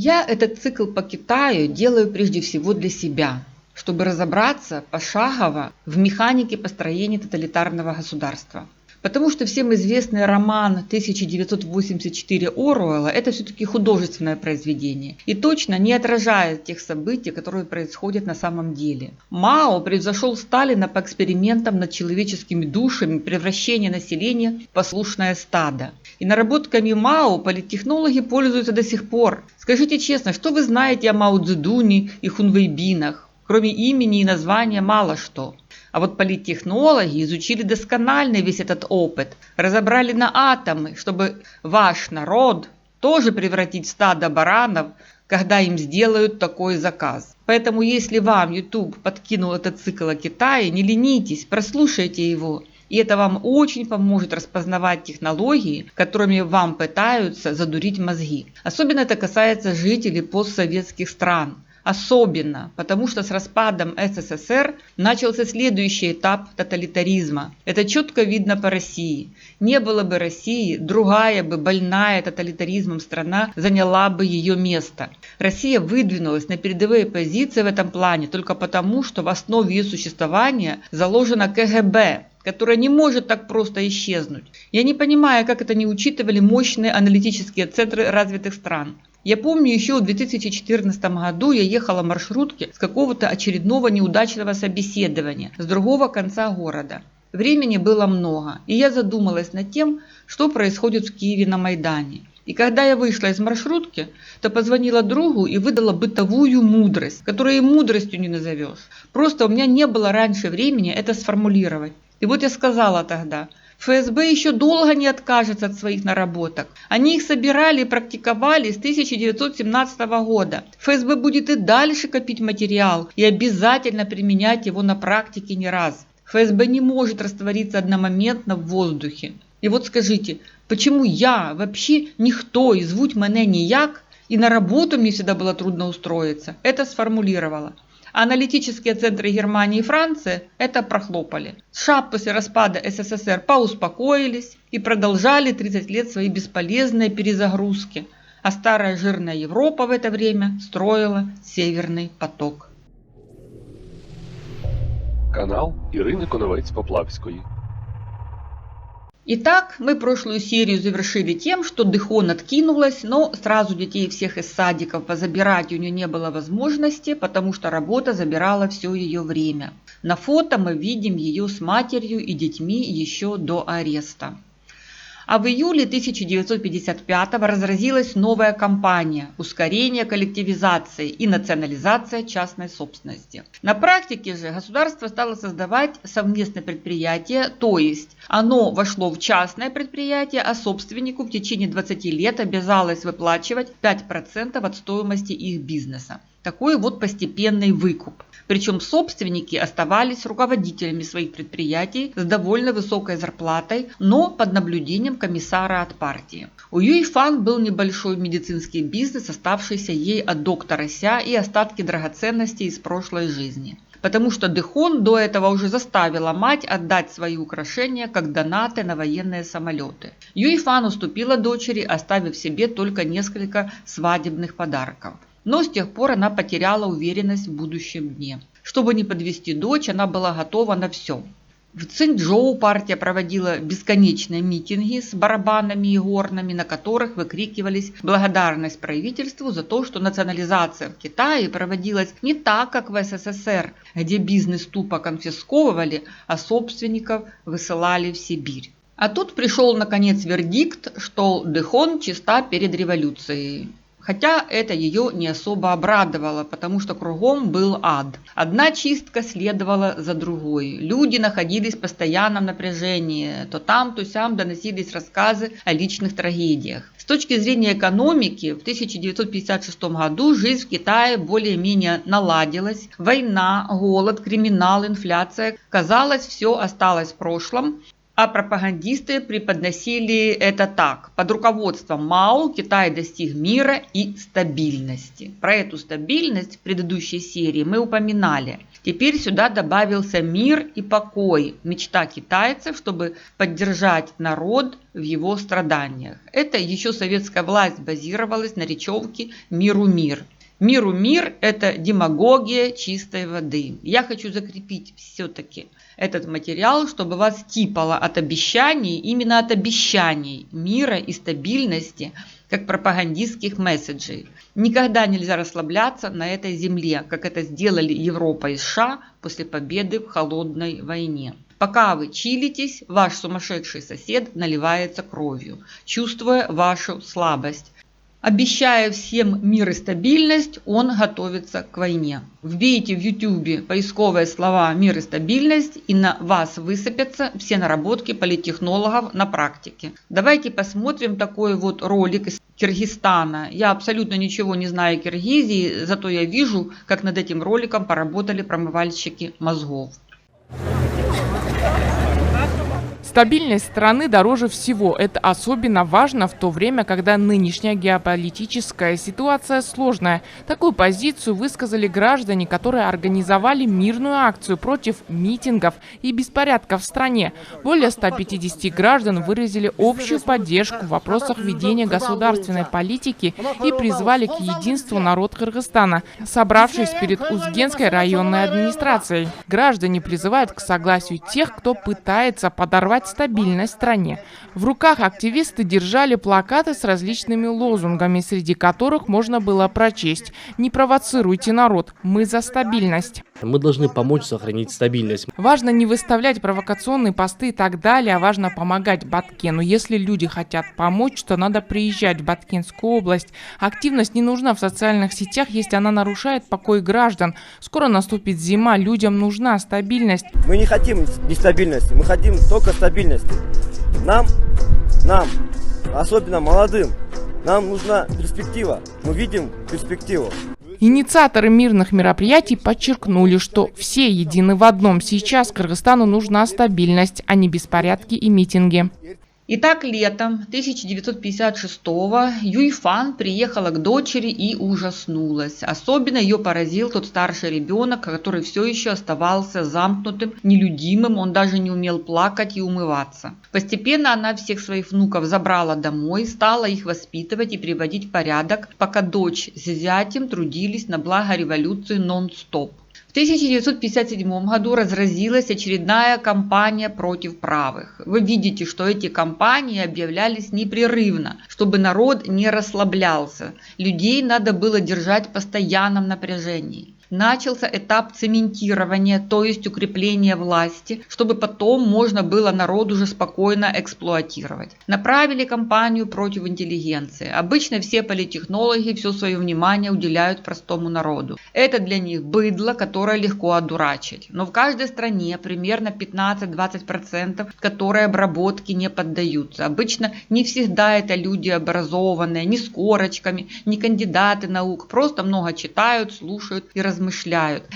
Я этот цикл по Китаю делаю прежде всего для себя, чтобы разобраться пошагово в механике построения тоталитарного государства. Потому что всем известный роман 1984 Оруэлла – это все-таки художественное произведение и точно не отражает тех событий, которые происходят на самом деле. Мао превзошел Сталина по экспериментам над человеческими душами, превращение населения в послушное стадо. И наработками Мао политтехнологи пользуются до сих пор. Скажите честно, что вы знаете о Мао Цзэдуне и Хунвейбинах? Кроме имени и названия мало что. А вот политтехнологи изучили досконально весь этот опыт, разобрали на атомы, чтобы ваш народ тоже превратить в стадо баранов, когда им сделают такой заказ. Поэтому если вам YouTube подкинул этот цикл о Китае, не ленитесь, прослушайте его. И это вам очень поможет распознавать технологии, которыми вам пытаются задурить мозги. Особенно это касается жителей постсоветских стран. Особенно, потому что с распадом СССР начался следующий этап тоталитаризма. Это четко видно по России. Не было бы России, другая бы больная тоталитаризмом страна заняла бы ее место. Россия выдвинулась на передовые позиции в этом плане только потому, что в основе ее существования заложено КГБ, которая не может так просто исчезнуть. Я не понимаю, как это не учитывали мощные аналитические центры развитых стран. Я помню, еще в 2014 году я ехала в маршрутке с какого-то очередного неудачного собеседования с другого конца города. Времени было много, и я задумалась над тем, что происходит в Киеве на Майдане. И когда я вышла из маршрутки, то позвонила другу и выдала бытовую мудрость, которую и мудростью не назовешь. Просто у меня не было раньше времени это сформулировать. И вот я сказала тогда: ФСБ еще долго не откажется от своих наработок. Они их собирали и практиковали с 1917 года. ФСБ будет и дальше копить материал и обязательно применять его на практике не раз. ФСБ не может раствориться одномоментно в воздухе. И вот скажите, почему я, вообще никто, и звуть мене ніяк, и на работу мне всегда было трудно устроиться, это сформулировала. Аналитические центры Германии и Франции это прохлопали. США после распада СССР поуспокоились и продолжали 30 лет свои бесполезные перезагрузки, а старая жирная Европа в это время строила Северный поток. Канал Ірини Коновець-Поплавської. Итак, мы прошлую серию завершили тем, что Дэхон откинулась, но сразу детей всех из садиков позабирать у нее не было возможности, потому что работа забирала все ее время. На фото мы видим ее с матерью и детьми еще до ареста. А в июле 1955 разразилась новая кампания «Ускорение коллективизации и национализация частной собственности». На практике же государство стало создавать совместное предприятие, то есть оно вошло в частное предприятие, а собственнику в течение 20 лет обязалось выплачивать 5% от стоимости их бизнеса. Такой вот постепенный выкуп. Причем собственники оставались руководителями своих предприятий с довольно высокой зарплатой, но под наблюдением комиссара от партии. У Юй Фан был небольшой медицинский бизнес, оставшийся ей от доктора Ся и остатки драгоценностей из прошлой жизни. Потому что Дэхон до этого уже заставила мать отдать свои украшения как донаты на военные самолеты. Юй Фан уступила дочери, оставив себе только несколько свадебных подарков. Но с тех пор она потеряла уверенность в будущем дне. Чтобы не подвести дочь, она была готова на все. В Цинчжоу партия проводила бесконечные митинги с барабанами и горнами, на которых выкрикивались благодарность правительству за то, что национализация в Китае проводилась не так, как в СССР, где бизнес тупо конфисковывали, а собственников высылали в Сибирь. А тут пришел наконец вердикт, что Дэхон чиста перед революцией. Хотя это ее не особо обрадовало, потому что кругом был ад. Одна чистка следовала за другой. Люди находились в постоянном напряжении. То там, то сям доносились рассказы о личных трагедиях. С точки зрения экономики, в 1956 году жизнь в Китае более-менее наладилась. Война, голод, криминал, инфляция. Казалось, все осталось в прошлом. А пропагандисты преподносили это так. Под руководством Мао Китай достиг мира и стабильности. Про эту стабильность в предыдущей серии мы упоминали. Теперь сюда добавился мир и покой. Мечта китайцев, чтобы поддержать народ в его страданиях. Это еще советская власть базировалась на речевке «миру мир». Миру мир – это демагогия чистой воды. Я хочу закрепить все-таки этот материал, чтобы вас типало от обещаний, именно от обещаний мира и стабильности, как пропагандистских месседжей. Никогда нельзя расслабляться на этой земле, как это сделали Европа и США после победы в холодной войне. Пока вы чилитесь, ваш сумасшедший сосед наливается кровью, чувствуя вашу слабость. Обещая всем мир и стабильность, он готовится к войне. Вбейте в YouTube поисковые слова «мир и стабильность» и на вас высыпятся все наработки политтехнологов на практике. Давайте посмотрим такой вот ролик из Киргизстана. Я абсолютно ничего не знаю о Киргизии, зато я вижу, как над этим роликом поработали промывальщики мозгов. Стабильность страны дороже всего. Это особенно важно в то время, когда нынешняя геополитическая ситуация сложная. Такую позицию высказали граждане, которые организовали мирную акцию против митингов и беспорядков в стране. Более 150 граждан выразили общую поддержку в вопросах ведения государственной политики и призвали к единству народ Кыргызстана, собравшись перед Узгенской районной администрацией. Граждане призывают к согласию тех, кто пытается подорвать стабильность в стране. В руках активисты держали плакаты с различными лозунгами, среди которых можно было прочесть: «Не провоцируйте народ, мы за стабильность». Мы должны помочь сохранить стабильность. Важно не выставлять провокационные посты и так далее, а важно помогать Баткену. Если люди хотят помочь, то надо приезжать в Баткенскую область. Активность не нужна в социальных сетях, если она нарушает покой граждан. Скоро наступит зима, людям нужна стабильность. Мы не хотим нестабильности, мы хотим только стабильности. Нам, особенно молодым, нам нужна перспектива. Мы видим перспективу. Инициаторы мирных мероприятий подчеркнули, что все едины в одном. Сейчас Кыргызстану нужна стабильность, а не беспорядки и митинги. Итак, летом 1956-го Юйфан приехала к дочери и ужаснулась. Особенно ее поразил тот старший ребенок, который все еще оставался замкнутым, нелюдимым, он даже не умел плакать и умываться. Постепенно она всех своих внуков забрала домой, стала их воспитывать и приводить в порядок, пока дочь с зятем трудились на благо революции нон-стоп. В 1957 году разразилась очередная кампания против правых. Вы видите, что эти кампании объявлялись непрерывно, чтобы народ не расслаблялся. Людей надо было держать в постоянном напряжении. Начался этап цементирования, то есть укрепления власти, чтобы потом можно было народ уже спокойно эксплуатировать. Направили кампанию против интеллигенции. Обычно все политтехнологи все свое внимание уделяют простому народу. Это для них быдло, которое легко одурачить. Но в каждой стране примерно 15-20%, которые обработке не поддаются. Обычно не всегда это люди образованные, не с корочками, не кандидаты наук, просто много читают, слушают и размышляют.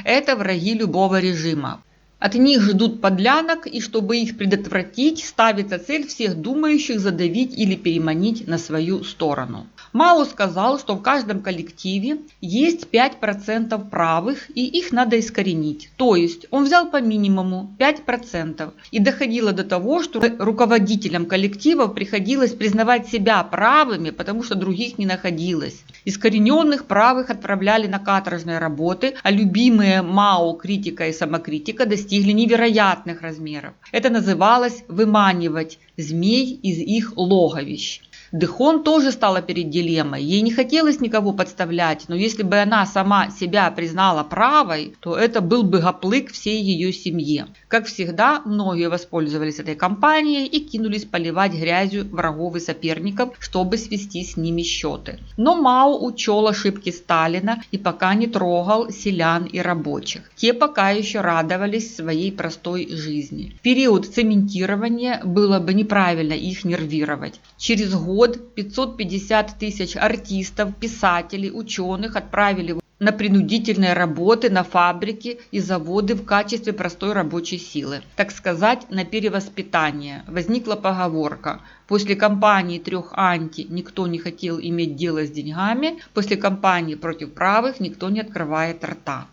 Это враги любого режима. От них ждут подлянок, и чтобы их предотвратить, ставится цель всех думающих задавить или переманить на свою сторону. Мао сказал, что в каждом коллективе есть 5% правых, и их надо искоренить. То есть он взял по минимуму 5%. И доходило до того, что руководителям коллективов приходилось признавать себя правыми, потому что других не находилось. Искорененных правых отправляли на каторжные работы, а любимые Мао критика и самокритика достигли невероятных размеров. Это называлось выманивать змей из их логовищ. Дыхон тоже стала перед дилеммой. Ей не хотелось никого подставлять, но если бы она сама себя признала правой, то это был бы гаплык всей ее семье. Как всегда, многие воспользовались этой кампанией и кинулись поливать грязью врагов и соперников, чтобы свести с ними счеты. Но Мао учел ошибки Сталина и пока не трогал селян и рабочих. Те пока еще радовались своей простой жизни. В период цементирования было бы неправильно их нервировать. Через год 550 тысяч артистов, писателей, ученых отправили на принудительные работы на фабрики и заводы в качестве простой рабочей силы. Так сказать, на перевоспитание. Возникла поговорка: после кампании 3 анти никто не хотел иметь дело с деньгами, после кампании против правых никто не открывает рта.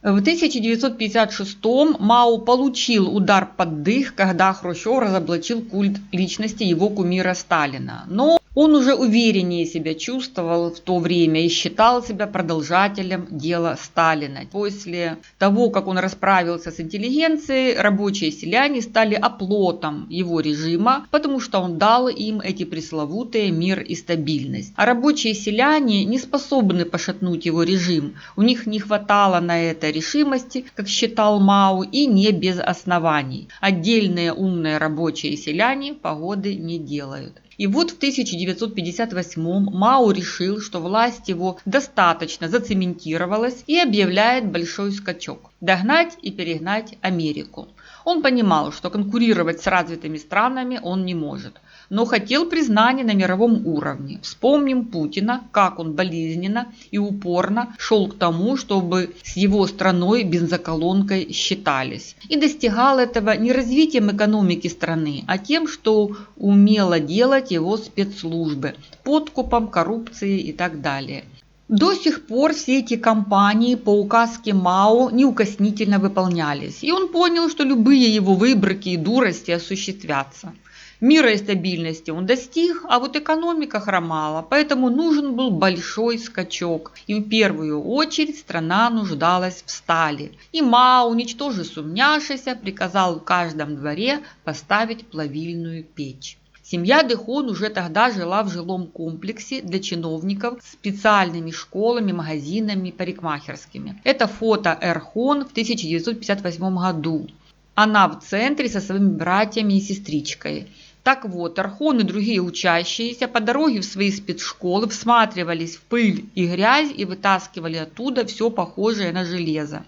В 1956-м Мао получил удар под дых, когда Хрущев разоблачил культ личности его кумира Сталина. Но он уже увереннее себя чувствовал в то время и считал себя продолжателем дела Сталина. После того, как он расправился с интеллигенцией, рабочие селяне стали оплотом его режима, потому что он дал им эти пресловутые мир и стабильность. А рабочие селяне не способны пошатнуть его режим. У них не хватало на это решимости, как считал Мао, и не без оснований. Отдельные умные рабочие селяне погоды не делают. И вот в 1958-м Мао решил, что власть его достаточно зацементировалась, и объявляет большой скачок – догнать и перегнать Америку. Он понимал, что конкурировать с развитыми странами он не может, но хотел признания на мировом уровне. Вспомним Путина, как он болезненно и упорно шел к тому, чтобы с его страной бензоколонкой считались. И достигал этого не развитием экономики страны, а тем, что умело делать его спецслужбы, подкупом, коррупцией и так далее. До сих пор все эти кампании по указке Мао неукоснительно выполнялись, и он понял, что любые его выборки и дурости осуществятся. Мира и стабильности он достиг, а вот экономика хромала, поэтому нужен был большой скачок, и в первую очередь страна нуждалась в стали. И Мао, ничтоже сумняшися, приказал в каждом дворе поставить плавильную печь. Семья Дэхон уже тогда жила в жилом комплексе для чиновников с специальными школами, магазинами, парикмахерскими. Это фото Эрхон в 1958 году. Она в центре со своими братьями и сестричкой. Так вот, Эрхон и другие учащиеся по дороге в свои спецшколы всматривались в пыль и грязь и вытаскивали оттуда все похожее на железо.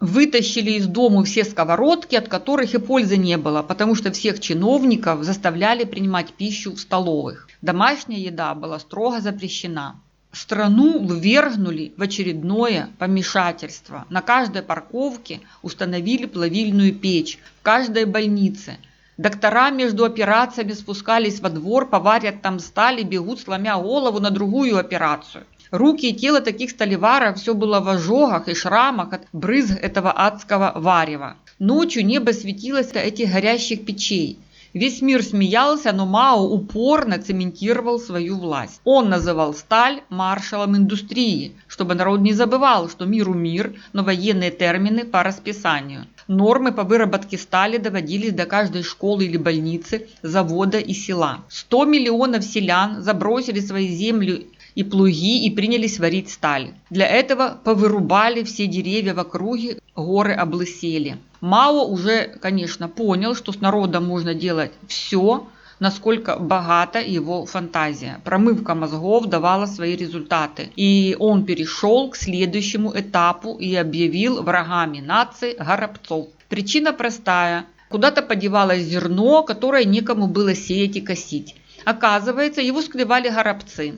Вытащили из дому все сковородки, от которых и пользы не было, потому что всех чиновников заставляли принимать пищу в столовых. Домашняя еда была строго запрещена. Страну ввергнули в очередное помешательство. На каждой парковке установили плавильную печь, в каждой больнице. Доктора между операциями спускались во двор, поварят там стали, бегут, сломя голову на другую операцию. Руки и тело таких сталеваров все было в ожогах и шрамах от брызг этого адского варева. Ночью небо светилось от этих горящих печей. Весь мир смеялся, но Мао упорно цементировал свою власть. Он называл сталь маршалом индустрии, чтобы народ не забывал, что миру мир, но военные термины по расписанию. Нормы по выработке стали доводились до каждой школы или больницы, завода и села. 100 миллионов селян забросили свои земли и плуги и принялись варить сталь. Для этого повырубали все деревья в округе, горы облысели. Мао уже, конечно, понял, что с народом можно делать все, насколько богата его фантазия. Промывка мозгов давала свои результаты. И он перешел к следующему этапу и объявил врагами нации горобцов. Причина простая. Куда-то подевалось зерно, которое некому было сеять и косить. Оказывается, его склевали горобці.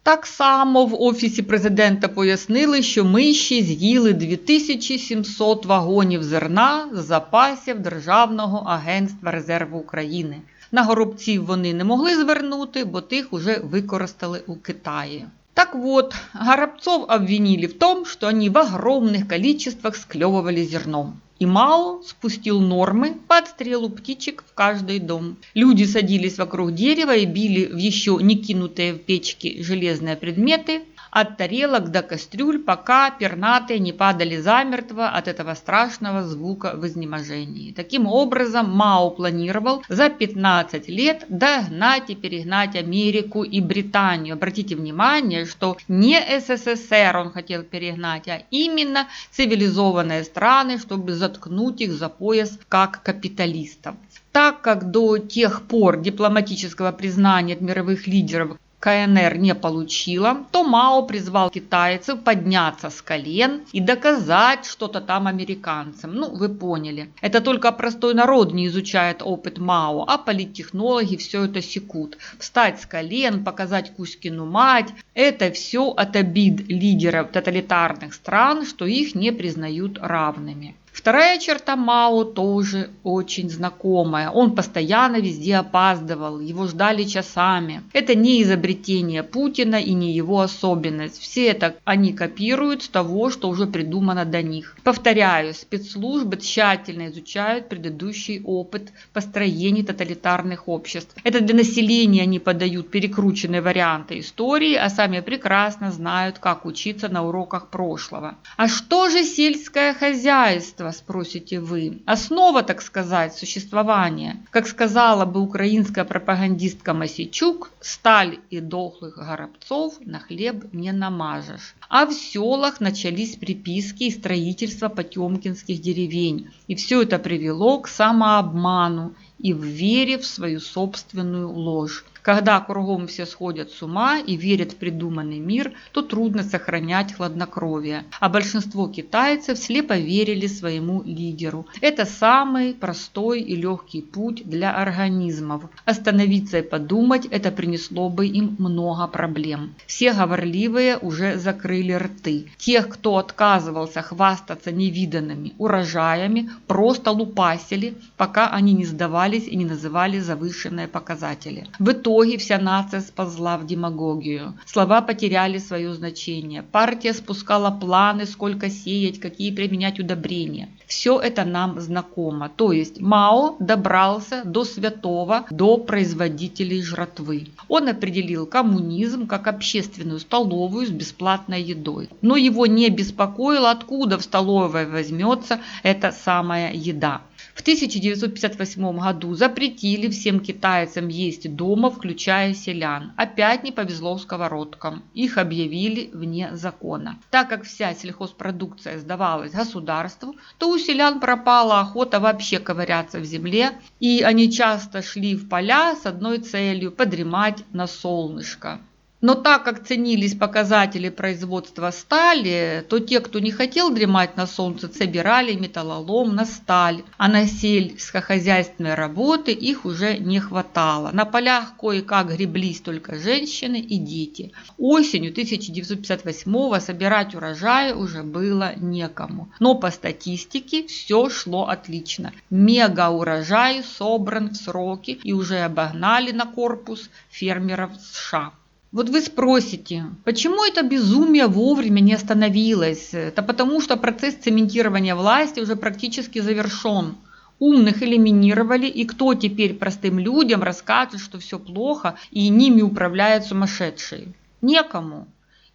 Так само в Офісі президента пояснили, що миші з'їли 2700 вагонів зерна з запасів Державного агентства резерву України. На горобців вони не могли звернути, бо тих уже використали у Китаї. Так вот, горобцов обвинили в том, что они в огромных количествах склевывали зерно. И Мао спустил нормы по отстрелу птичек в каждый дом. Люди садились вокруг дерева и били в еще не кинутые в печки железные предметы, от тарелок до кастрюль, пока пернатые не падали замертво от этого страшного звука в изнеможении. Таким образом, Мао планировал за 15 лет догнать и перегнать Америку и Британию. Обратите внимание, что не СССР он хотел перегнать, а именно цивилизованные страны, чтобы заткнуть их за пояс как капиталистов. Так как до тех пор дипломатического признания от мировых лидеров КНР не получила, то Мао призвал китайцев подняться с колен и доказать что-то там американцам. Ну, вы поняли. Это только простой народ не изучает опыт Мао, а политтехнологи все это секут. Встать с колен, показать Кузькину мать – это все от обид лидеров тоталитарных стран, что их не признают равными. Вторая черта Мао тоже очень знакомая. Он постоянно везде опаздывал, его ждали часами. Это не изобретение Путина и не его особенность. Все это они копируют с того, что уже придумано до них. Повторяю, спецслужбы тщательно изучают предыдущий опыт построения тоталитарных обществ. Это для населения они подают перекрученные варианты истории, а сами прекрасно знают, как учиться на уроках прошлого. А что же сельское хозяйство? Спросите вы. Основа, так сказать, существования. Как сказала бы украинская пропагандистка Масичук, сталь и дохлых горобцов на хлеб не намажешь. А в селах начались приписки и строительство потемкинских деревень. И все это привело к самообману и в вере в свою собственную ложь. Когда кругом все сходят с ума и верят в придуманный мир, то трудно сохранять хладнокровие. А большинство китайцев слепо верили своему лидеру. Это самый простой и легкий путь для организмов. Остановиться и подумать – это принесло бы им много проблем. Все говорливые уже закрыли рты. Тех, кто отказывался хвастаться невиданными урожаями, просто лупасили, пока они не сдавались и не называли завышенные показатели. В итоге вся нация сползла в демагогию. Слова потеряли свое значение. Партия спускала планы, сколько сеять, какие применять удобрения. Все это нам знакомо. То есть Мао добрался до святого, до производителей жратвы. Он определил коммунизм как общественную столовую с бесплатной едой. Но его не беспокоило, откуда в столовой возьмется эта самая еда. В 1958 году запретили всем китайцам есть дома, включая селян. Опять не повезло сковородкам. Их объявили вне закона. Так как вся сельхозпродукция сдавалась государству, то у селян пропала охота вообще ковыряться в земле, и они часто шли в поля с одной целью – подремать на солнышко. Но так как ценились показатели производства стали, то те, кто не хотел дремать на солнце, собирали металлолом на сталь, а на сельскохозяйственной работы их уже не хватало. На полях кое-как греблись только женщины и дети. Осенью 1958-го собирать урожай уже было некому. Но по статистике все шло отлично. Мега-урожай собран в сроки и уже обогнали на корпус фермеров США. Вот вы спросите, почему это безумие вовремя не остановилось? Это потому, что процесс цементирования власти уже практически завершен. Умных элиминировали, и кто теперь простым людям расскажет, что все плохо и ними управляют сумасшедшие? Некому.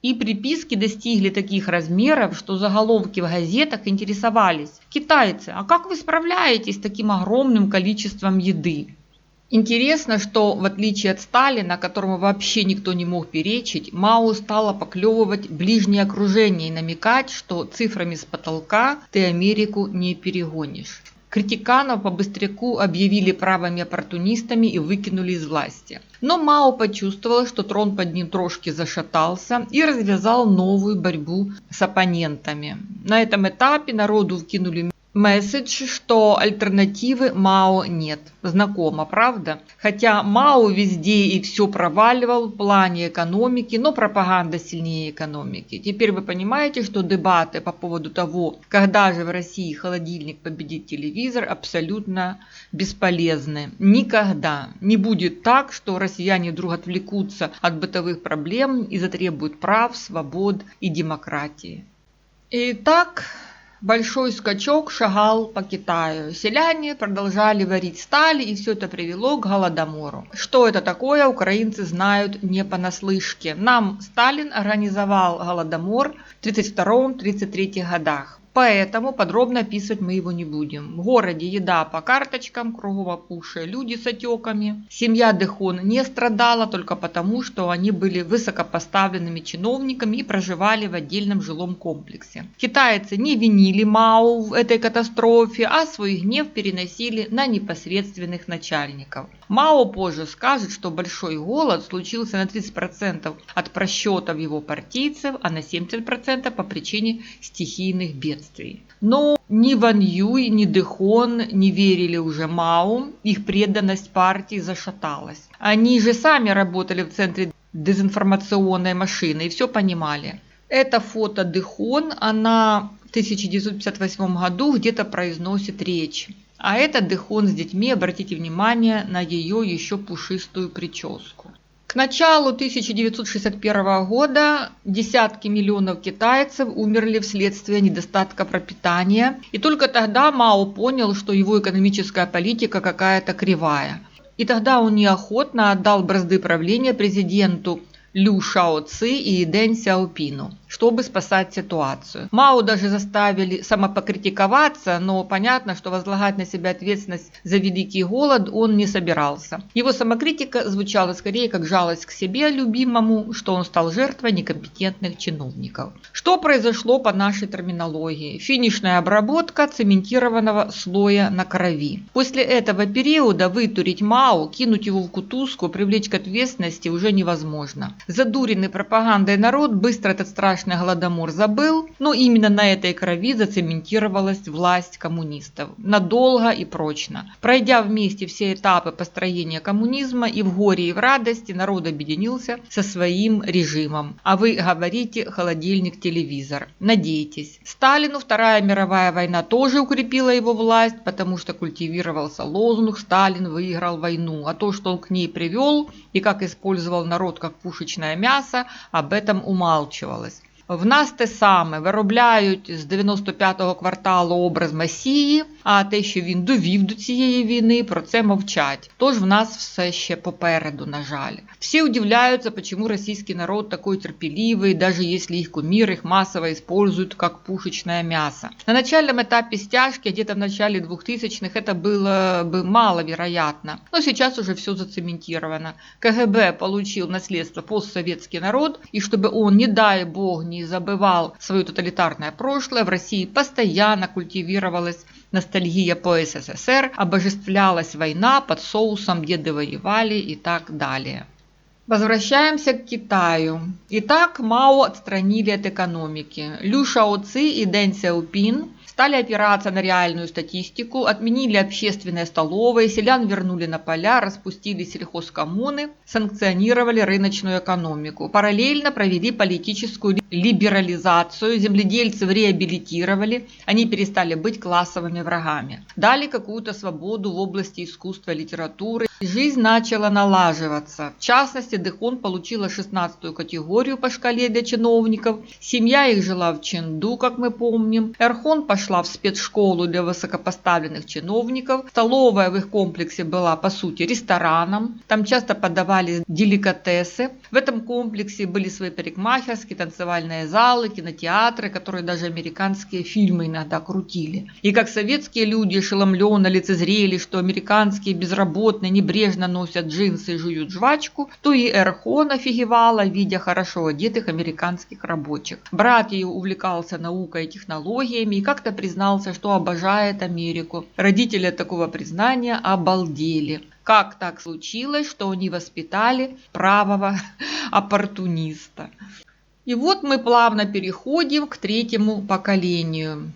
И приписки достигли таких размеров, что заголовки в газетах интересовались. Китайцы, а как вы справляетесь с таким огромным количеством еды? Интересно, что в отличие от Сталина, которому вообще никто не мог перечить, Мао стало поклевывать ближнее окружение и намекать, что цифрами с потолка ты Америку не перегонишь. Критиканов по быстряку объявили правыми оппортунистами и выкинули из власти. Но Мао почувствовал, что трон под ним трошки зашатался и развязал новую борьбу с оппонентами. На этом этапе народу вкинули месседж, что альтернативы Мао нет. Знакомо, правда? Хотя Мао везде и все проваливал в плане экономики, но пропаганда сильнее экономики. Теперь вы понимаете, что дебаты по поводу того, когда же в России холодильник победит телевизор, абсолютно бесполезны. Никогда не будет так, что россияне вдруг отвлекутся от бытовых проблем и затребуют прав, свобод и демократии. Итак, большой скачок шагал по Китаю. Селяне продолжали варить сталь, и все это привело к голодомору. Что это такое, украинцы знают не понаслышке. Нам Сталин организовал голодомор в 1932-1933 годах. Поэтому подробно описывать мы его не будем. В городе еда по карточкам, кругом опухшие люди с отеками. Семья Дэхон не страдала только потому, что они были высокопоставленными чиновниками и проживали в отдельном жилом комплексе. Китайцы не винили Мао в этой катастрофе, а свой гнев переносили на непосредственных начальников. Мао позже скажет, что большой голод случился на 30% от просчетов его партийцев, а на 70% по причине стихийных бедствий. Но ни Ван Юй, ни Дэхон не верили уже Мао, их преданность партии зашаталась. Они же сами работали в центре дезинформационной машины и все понимали. Это фото Дэхон, она в 1958 году где-то произносит речь. А это Дэхон с детьми, обратите внимание на ее еще пушистую прическу. К началу 1961 года десятки миллионов китайцев умерли вследствие недостатка пропитания. И только тогда Мао понял, что его экономическая политика какая-то кривая. И тогда он неохотно отдал бразды правления президенту Лю Шаоци и Дэн Сяопину, чтобы спасать ситуацию. Мао даже заставили самопокритиковаться, но понятно, что возлагать на себя ответственность за великий голод он не собирался. Его самокритика звучала скорее как жалость к себе любимому, что он стал жертвой некомпетентных чиновников. Что произошло по нашей терминологии? Финишная обработка цементированного слоя на крови. После этого периода вытурить Мао, кинуть его в кутузку, привлечь к ответственности уже невозможно. Задуренный пропагандой народ быстро этот страшный голодомор забыл, но именно на этой крови зацементировалась власть коммунистов. Надолго и прочно. Пройдя вместе все этапы построения коммунизма, и в горе, и в радости народ объединился со своим режимом. А вы говорите холодильник-телевизор. Надейтесь. Сталину Вторая мировая война тоже укрепила его власть, потому что культивировался лозунг «Сталин выиграл войну», а то, что он к ней привел и как использовал народ как пушечное мясо, об этом умалчивалось. В нас те саме, виробляють з 95-го кварталу образ Месії, а те, що він довів до цієї війни, про це мовчать. Тож в нас все ще попереду, на жаль. Все удивляются, почему российский народ такой терпеливый, даже если их кумиры их массово используют как пушечное мясо. На начальном этапе стяжки, где-то в начале 2000-х, это было бы маловероятно. Но сейчас уже все зацементировано. КГБ получил наследство постсоветский народ, и чтобы он, не дай бог, не забывал свое тоталитарное прошлое, в России постоянно культивировалась ностальгия по СССР, обожествлялась война под соусом «деды воевали» и так далее. Возвращаемся к Китаю. Итак, Мао отстранили от экономики. Лю Шаоци и Дэн Сяопин стали опираться на реальную статистику, отменили общественные столовые, селян вернули на поля, распустили сельхозкоммуны, санкционировали рыночную экономику. Параллельно провели политическую либерализацию, земледельцев реабилитировали, они перестали быть классовыми врагами. Дали какую-то свободу в области искусства, литературы. Жизнь начала налаживаться. В частности, Дэхон получила 16-ю категорию по шкале для чиновников. Семья их жила в Чэнду, как мы помним. Эрхон пошла в спецшколу для высокопоставленных чиновников. Столовая в их комплексе была, по сути, рестораном. Там часто подавали деликатесы. В этом комплексе были свои парикмахерские, танцевальные залы, кинотеатры, которые даже американские фильмы иногда крутили. И как советские люди ошеломленно лицезрели, что американские безработные небрежно носят джинсы и жуют жвачку, то и Эрхон офигевала, видя хорошо одетых американских рабочих. Брат ее увлекался наукой и технологиями и как-то признался, что обожает Америку. Родители от такого признания обалдели. Как так случилось, что они воспитали правого оппортуниста? И вот мы плавно переходим к третьему поколению.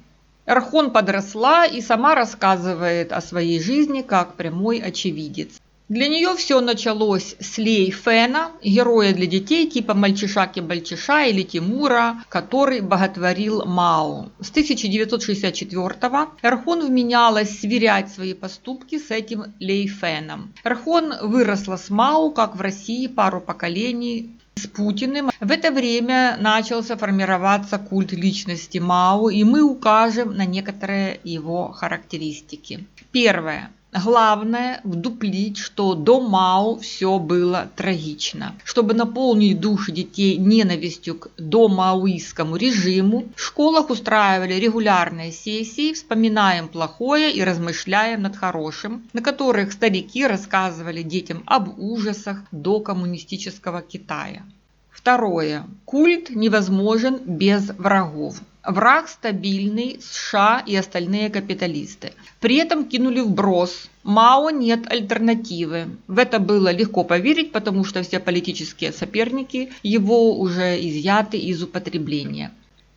Эрхон подросла и сама рассказывает о своей жизни как прямой очевидец. Для нее все началось с Лей Фэна, героя для детей типа Мальчиша-Кибальчиша или Тимура, который боготворил Мао. С 1964-го Эрхон вменялась сверять свои поступки с этим Лей Фэном. Эрхон выросла с Мао, как в России пару поколений с Путиным. В это время начался формироваться культ личности Мао, и мы укажем на некоторые его характеристики. Первое. Главное вдуплить, что до Мао все было трагично. Чтобы наполнить души детей ненавистью к домаоистскому режиму, в школах устраивали регулярные сессии «Вспоминаем плохое и размышляем над хорошим», на которых старики рассказывали детям об ужасах докоммунистического Китая. Второе. Культ невозможен без врагов. Враг стабильный, США и остальные капиталисты. При этом кинули вброс: Мао нет альтернативы. В это было легко поверить, потому что все политические соперники его уже изъяты из употребления.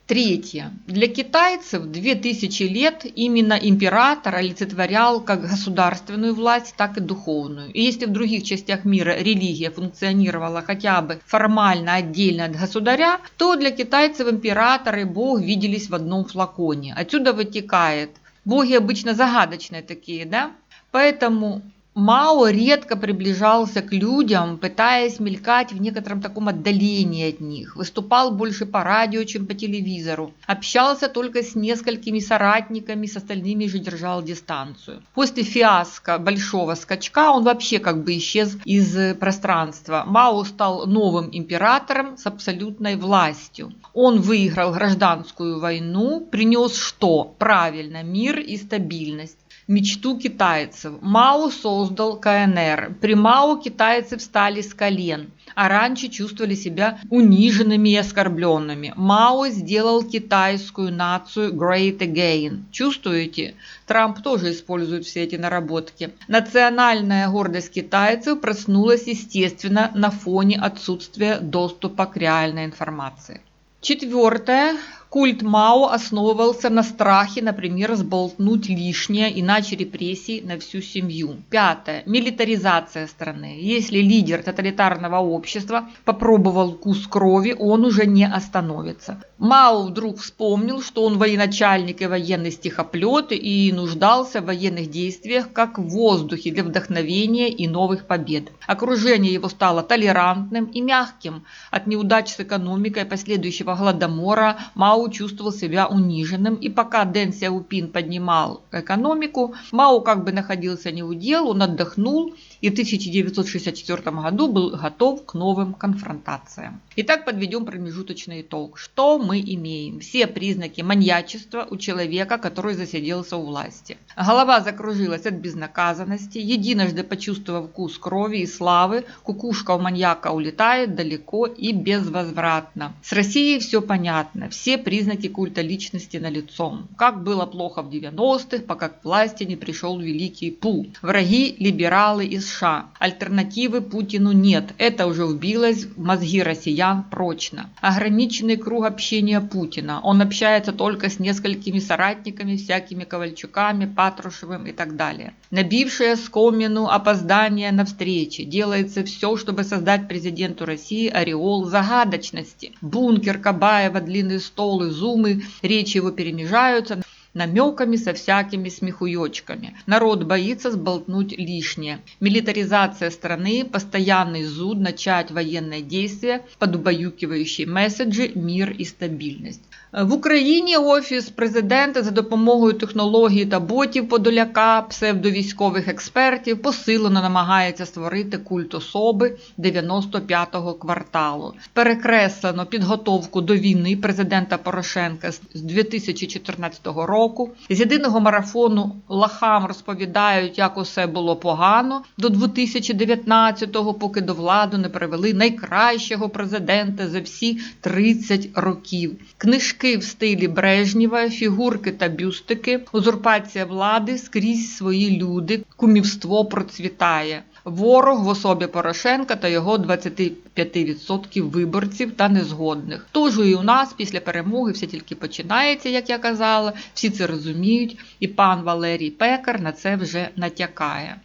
Третье. Для китайцев 2000 лет именно император олицетворял как государственную власть, так и духовную. И если в других частях мира религия функционировала хотя бы формально отдельно от государя, то для китайцев император и бог виделись в одном флаконе. Отсюда вытекает: боги обычно загадочные такие, да? Поэтому Мао редко приближался к людям, пытаясь мелькать в некотором таком отдалении от них, выступал больше по радио, чем по телевизору, общался только с несколькими соратниками, с остальными же держал дистанцию. После фиаско большого скачка он вообще как бы исчез из пространства. Мао стал новым императором с абсолютной властью. Он выиграл гражданскую войну, принес что? Правильно, мир и стабильность. Мечту китайцев. Мао создал КНР. При Мао китайцы встали с колен, а раньше чувствовали себя униженными и оскорбленными. Мао сделал китайскую нацию great again. Чувствуете? Трамп тоже использует все эти наработки. Национальная гордость китайцев проснулась, естественно, на фоне отсутствия доступа к реальной информации. Четвертое. Культ Мао основывался на страхе, например, сболтнуть лишнее, иначе репрессий на всю семью. Пятое. Милитаризация страны. Если лидер тоталитарного общества попробовал вкус крови, он уже не остановится. Мао вдруг вспомнил, что он военачальник и военный стихоплет и нуждался в военных действиях как в воздухе для вдохновения и новых побед. Окружение его стало толерантным и мягким. От неудач с экономикой последующего голодомора Мао чувствовал себя униженным, и пока Дэн Сяопин поднимал экономику, Мао как бы находился не у дел, он отдохнул и в 1964 году был готов к новым конфронтациям. Итак, подведем промежуточный итог. Что мы имеем? Все признаки маньячества у человека, который засиделся у власти. Голова закружилась от безнаказанности, единожды почувствовав вкус крови и славы, кукушка у маньяка улетает далеко и безвозвратно. С Россией все понятно, все признаки культа личности налицо. Как было плохо в 90-х, пока к власти не пришел великий Пу. Враги – либералы из США. Альтернативы Путину нет. Это уже вбилось в мозги россиян прочно. Ограниченный круг общения Путина. Он общается только с несколькими соратниками, всякими Ковальчуками, Патрушевым и так далее. Набившее скомину опоздание на встречи. Делается все, чтобы создать президенту России ореол загадочности. Бункер Кабаева, длинный стол и зумы, речи его перемежаются намеками со всякими смехуёчками. Народ боится сболтнуть лишнее. Милитаризация страны, постоянный зуд начать военные действия под убаюкивающие меседжі «мір і стабільність». В Україні Офіс президента за допомогою технологій та ботів Подоляка, псевдовійськових експертів, посилено намагається створити культ особи 95-го кварталу. Перекреслено підготовку до війни президента Порошенка з 2014 року. З єдиного марафону лахам розповідають, як усе було погано до 2019-го, поки до влади не привели найкращого президента за всі 30 років. Книжки в стилі Брежнєва, фігурки та бюстики, узурпація влади, скрізь свої люди, кумівство процвітає. Ворог в особі Порошенка та його 25% виборців та незгодних. Тож і у нас після перемоги все тільки починається, як я казала, всі це розуміють, і пан Валерій Пекар на це вже натякає.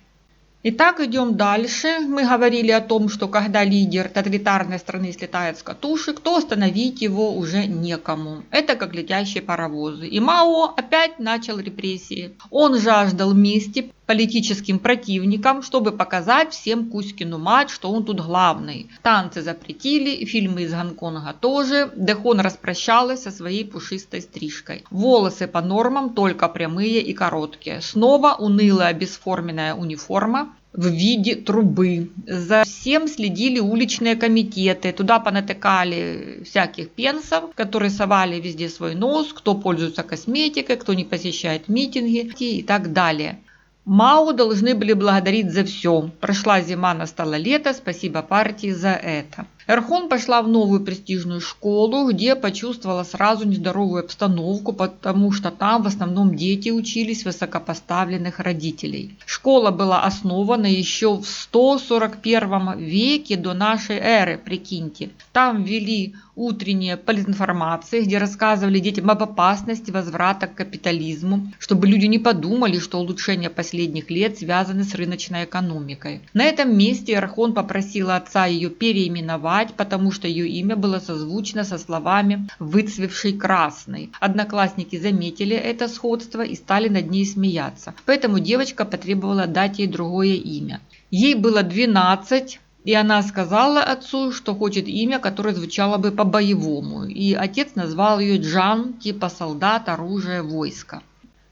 Итак, идем дальше. Мы говорили о том, что когда лидер тоталитарной страны слетает с катушек, то остановить его уже некому. Это как летящие паровозы. И Мао опять начал репрессии. Он жаждал мести политическим противникам, чтобы показать всем Кузькину мать, что он тут главный. Танцы запретили, фильмы из Гонконга тоже. Дехон распрощалась со своей пушистой стрижкой. Волосы по нормам, только прямые и короткие. Снова унылая бесформенная униформа в виде трубы. За всем следили уличные комитеты. Туда понатыкали всяких пенсов, которые совали везде свой нос, кто пользуется косметикой, кто не посещает митинги и так далее. Мао должны были благодарить за все. Прошла зима, настало лето, спасибо партии за это. Эрхон пошла в новую престижную школу, где почувствовала сразу нездоровую обстановку, потому что там в основном дети учились высокопоставленных родителей. Школа была основана еще в 141 веке до нашей эры, прикиньте. Там ввели утренние политинформации, где рассказывали детям об опасности возврата к капитализму, чтобы люди не подумали, что улучшения последних лет связаны с рыночной экономикой. На этом месте Эрхон попросила отца ее переименовать, потому что ее имя было созвучно со словами «выцвевший красный». Одноклассники заметили это сходство и стали над ней смеяться, поэтому девочка потребовала дать ей другое имя. Ей было 12, и она сказала отцу, что хочет имя, которое звучало бы по-боевому, и отец назвал ее Джан, типа солдат, оружие, войско.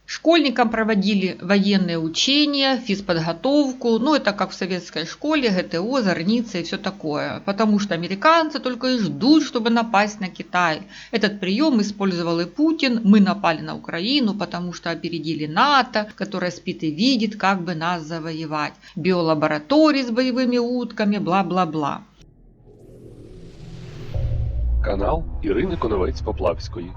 Школьникам проводили военные учения, физподготовку, это как в советской школе, ГТО, зорница и все такое, потому что американцы только и ждут, чтобы напасть на Китай. Этот прием использовал и Путин, мы напали на Украину, потому что опередили НАТО, которое спит и видит, как бы нас завоевать, биолаборатории с боевыми утками, бла-бла-бла. Канал Ірини Коновець-Поплавської.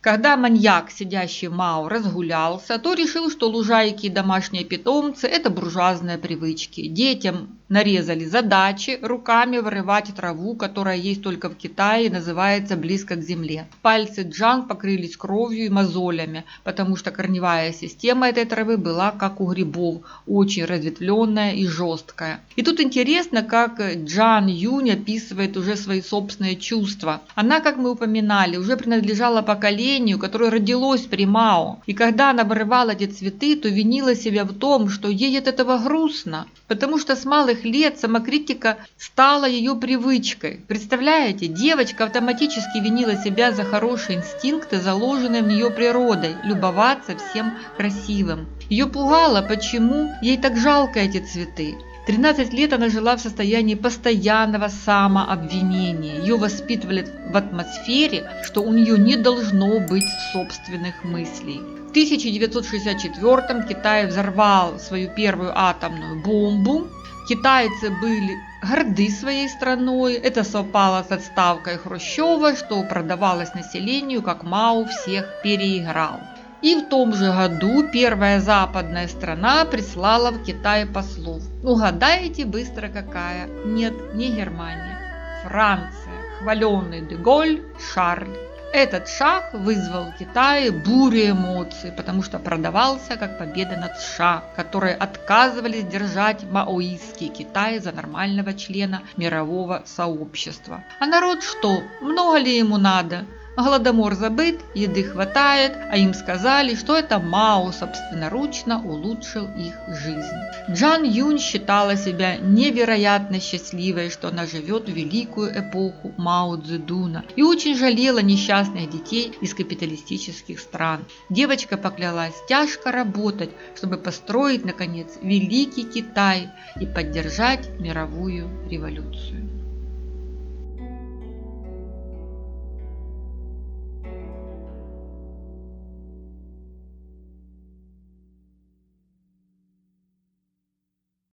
Когда маньяк, сидящий в Мао, разгулялся, то решил, что лужайки и домашние питомцы – это буржуазные привычки. Детям нарезали задачи руками вырывать траву, которая есть только в Китае и называется «близко к земле». Пальцы Джан покрылись кровью и мозолями, потому что корневая система этой травы была как у грибов, очень разветвленная и жесткая. И тут интересно, как Джан Юнь описывает уже свои собственные чувства. Она, как мы упоминали, уже принадлежала поколению, которое родилось при Мао. И когда она вырывала эти цветы, то винила себя в том, что ей от этого грустно, потому что с малых лет самокритика стала ее привычкой. Представляете, девочка автоматически винила себя за хорошие инстинкты, заложенные в нее природой, любоваться всем красивым. Ее пугало, почему ей так жалко эти цветы. 13 лет она жила в состоянии постоянного самообвинения. Ее воспитывали в атмосфере, что у нее не должно быть собственных мыслей. В 1964-м Китай взорвал свою первую атомную бомбу. Китайцы были горды своей страной. Это совпало с отставкой Хрущева, что продавалось населению, как Мао всех переиграл. И в том же году первая западная страна прислала в Китай послов. Угадаете быстро какая? Нет, не Германия. Франция. Хваленый де Голь, Шарль. Этот шаг вызвал в Китае бурю эмоций, потому что продавался как победа над США, которые отказывались держать маоистский Китай за нормального члена мирового сообщества. А народ что? Много ли ему надо? Голодомор забыт, еды хватает, а им сказали, что это Мао собственноручно улучшил их жизнь. Джан Юнь считала себя невероятно счастливой, что она живет в великую эпоху Мао Цзэдуна, и очень жалела несчастных детей из капиталистических стран. Девочка поклялась тяжко работать, чтобы построить, наконец, великий Китай и поддержать мировую революцию.